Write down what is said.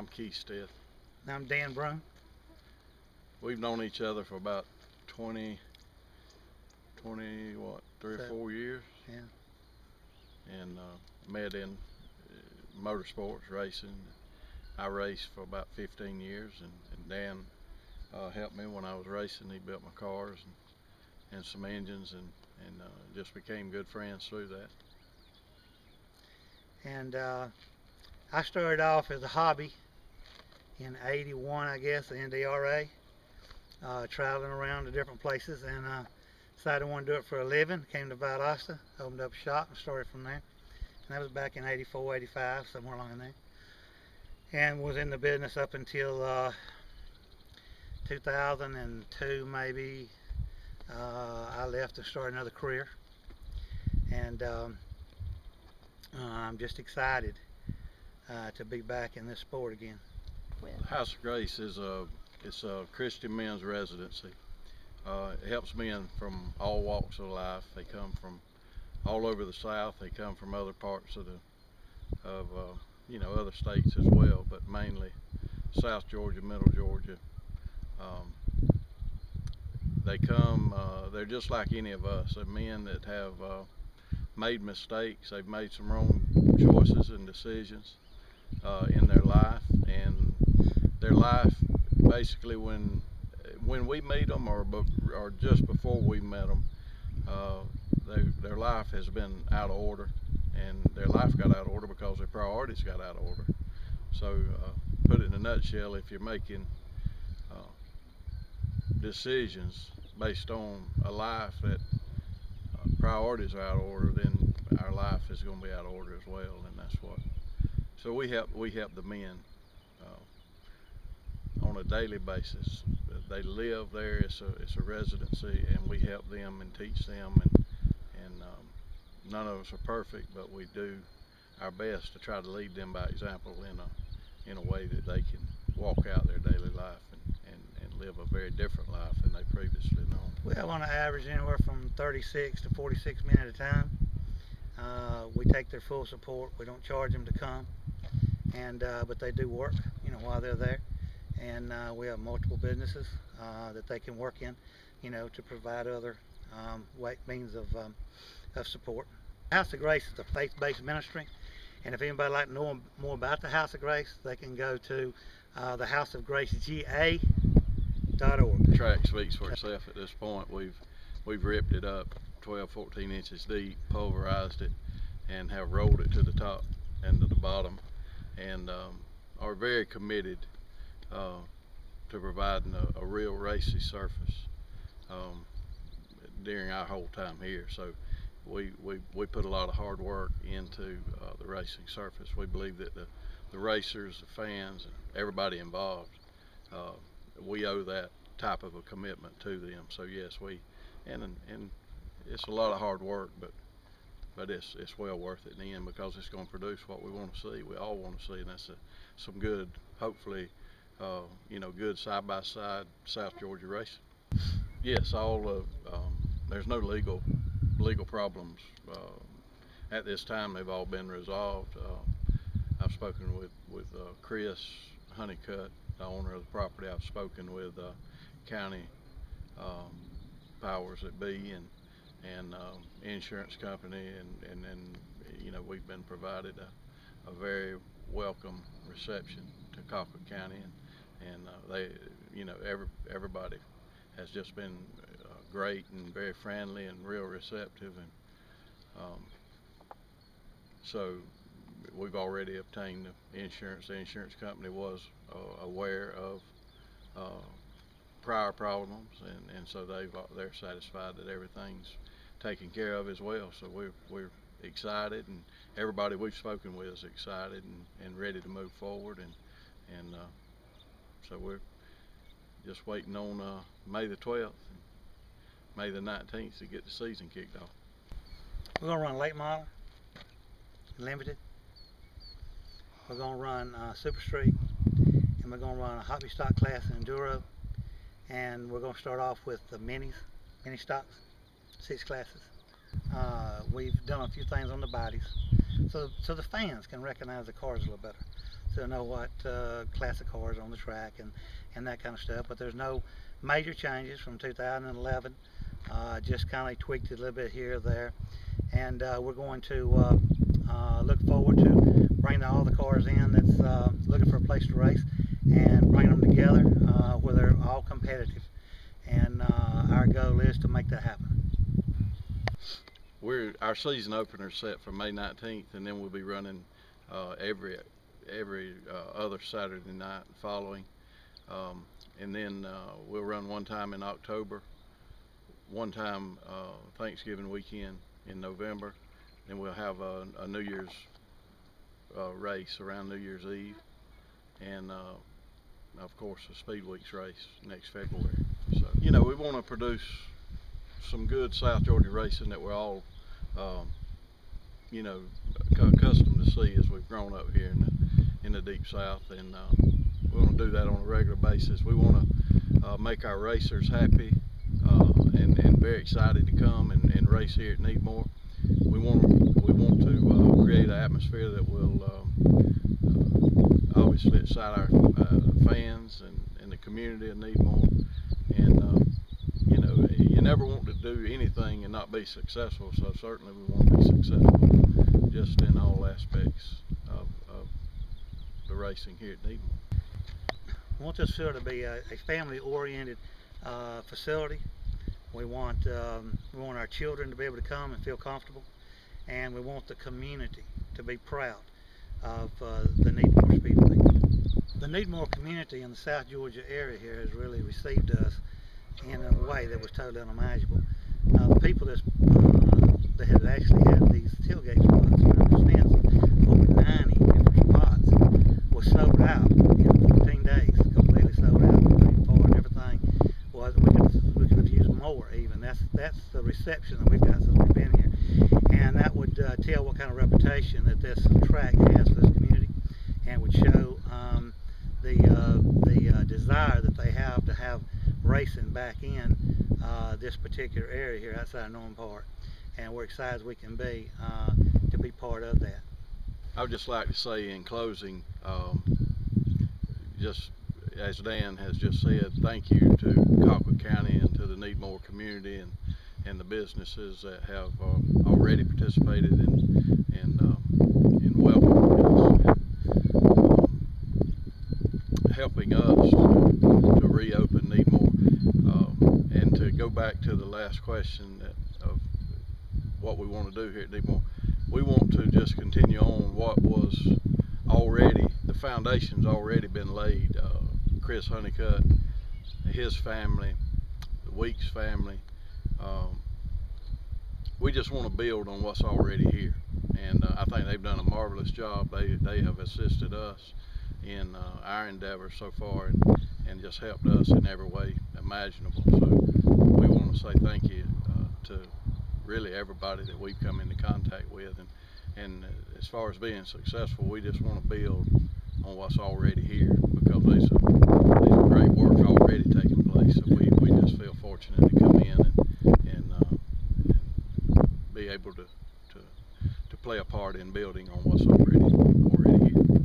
I'm Stith. I'm Dan Broome. We've known each other for about 3 or 4 years. Yeah. And met in motorsports racing. I raced for about 15 years, and Dan helped me when I was racing. He built my cars and some engines, and just became good friends through that. And I started off as a hobby in '81, I guess, the NDRA, traveling around to different places, and decided I wanted to do it for a living. Came to Valdosta, opened up a shop, and started from there. And that was back in '84, '85, somewhere along in there. And was in the business up until 2002, maybe. I left to start another career, and I'm just excited to be back in this sport again. House of Grace is a Christian men's residency. It helps men from all walks of life. They come from all over the South. They come from other parts of other states as well, but mainly South Georgia, Middle Georgia. They come. They're just like any of us. They're men that have made mistakes. They've made some wrong choices and decisions in their life, and their life basically when we meet them or just before we met them, their life has been out of order, and their life got out of order because their priorities got out of order. So put it in a nutshell, if you're making decisions based on a life that priorities are out of order, then our life is going to be out of order as well, and that's what. So we help the men on a daily basis. They live there. It's a residency, and we help them and teach them, and none of us are perfect, but we do our best to try to lead them by example in a way that they can walk out their daily life and live a very different life than they previously known. Well, on an average, anywhere from 36 to 46 men at a time. We take their full support. We don't charge them to come, and but they do work, while they're there. And we have multiple businesses that they can work in, to provide other means of support. House of Grace is a faith-based ministry, and if anybody would like to know more about the House of Grace, they can go to thehouseofgraceGA.org. The track speaks for itself at this point. We've ripped it up 12-14 inches deep, pulverized it, and have rolled it to the top and to the bottom, and are very committed to providing a real racy surface during our whole time here. So we put a lot of hard work into the racing surface. We believe that the racers, the fans, and everybody involved, we owe that type of a commitment to them. So yes, and it's a lot of hard work, but it's well worth it in the end, because it's going to produce what we want to see. We all want to see, and that's some good, hopefully, good side-by-side South Georgia racing. Yes, there's no legal problems at this time. They've all been resolved. I've spoken with Chris Honeycutt, the owner of the property. I've spoken with county powers that be and insurance company, and we've been provided a very welcome reception to Colquitt County, and they, everybody has just been great and very friendly and real receptive, and so we've already obtained the insurance. The insurance company was aware of prior problems, and so they're satisfied that everything's taken care of as well. So we're excited, and everybody we've spoken with is excited and ready to move forward, and so we're just waiting on May the 12th and May the 19th to get the season kicked off. We're going to run late model, limited. We're going to run Super Street, and we're going to run a hobby stock class and enduro, and we're going to start off with the mini stocks, 6 classes. We've done a few things on the bodies, so the fans can recognize the cars a little better, so they know what classic cars on the track and that kind of stuff. But there's no major changes from 2011. Just kind of tweaked it a little bit here or there, and we're going to look forward to bringing all the cars in that's looking for a place to race and bring them together where they're all competitive. And our goal is to make that happen. Our season opener set for May 19th, and then we'll be running every other Saturday night following, and then we'll run one time in October, one time Thanksgiving weekend in November, then we'll have a New Year's race around New Year's Eve, and of course a Speed Weeks race next February. So we want to produce some good South Georgia racing that we're all accustomed to see as we've grown up here in the Deep South, and we want to do that on a regular basis. We want to make our racers happy and very excited to come and race here at Needmore. We want to create an atmosphere that will obviously excite our fans and the community of Needmore. And you never want to do anything and not be successful, so certainly we want to be successful just in all aspects of the racing here at Needmore. We want this field to be a family-oriented facility. We want our children to be able to come and feel comfortable, and we want the community to be proud of the Needmore Speedway. The Needmore community in the South Georgia area here has really received us in a way that was totally unimaginable. The people that have actually had these tailgate spots, understands over 90 different spots was sold out in 14 days, completely sold out, paid for and everything. Was we could have used more even. That's the reception that we've got since we've been here, and that would tell what kind of reputation that this track has for this community, and would show the desire that they have to have racing back in this particular area here outside of Norman Park, and we're excited as we can be to be part of that. I would just like to say in closing, just as Dan has just said, thank you to Colquitt County and to the Needmore community and the businesses that have already participated in welcoming us and helping us to reopen Needmore. And to go back to the last question of what we want to do here at Needmore, we want to just continue on what was already, the foundation's already been laid. Chris Honeycutt, his family, the Weeks family, we just want to build on what's already here, and I think they've done a marvelous job. They have assisted us in our endeavors so far and just helped us in every way imaginable. So we want to say thank you to really everybody that we've come into contact with, and as far as being successful, we just want to build on what's already here, because there's a great work already taking place. So we just feel fortunate to come in and be able to play a part in building on what's already here.